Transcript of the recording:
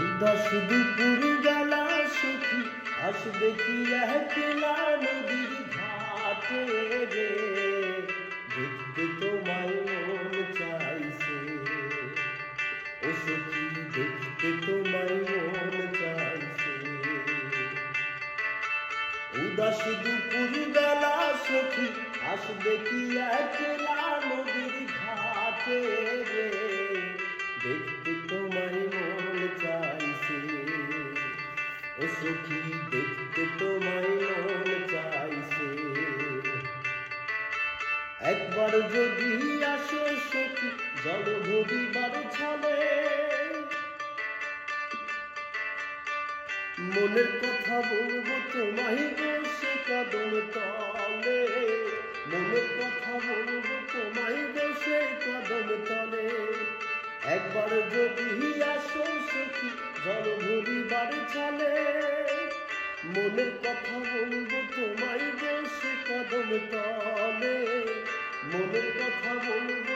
উদাস দুপুর বেলা সখী আসবে কি একলা নদীর ঘাটে রে, দেখতে তোমায় মন চাইছে। ও সখী দেখতে তোমায় মন চাইছে। উদাস দুপুর বেলা সখী আসবে কি একলা নদীর ঘাটে রে, দেখতে তোমায় মন চাইছে। ও সখী দেখতে তোমায় মন চাইছে। একবার যদি আসো সখী জল ভরিবার ছলে, মনের কথা বলবো তোমায় বসে কদম তলে। মনের কথা বলবো তোমায় বসে কদম তলে। একবার যদি আসো সখী জল ভরিবার ছলে, মনের কথা বলবো তোমায় বসে কদম তলে। মনের কথা বলবো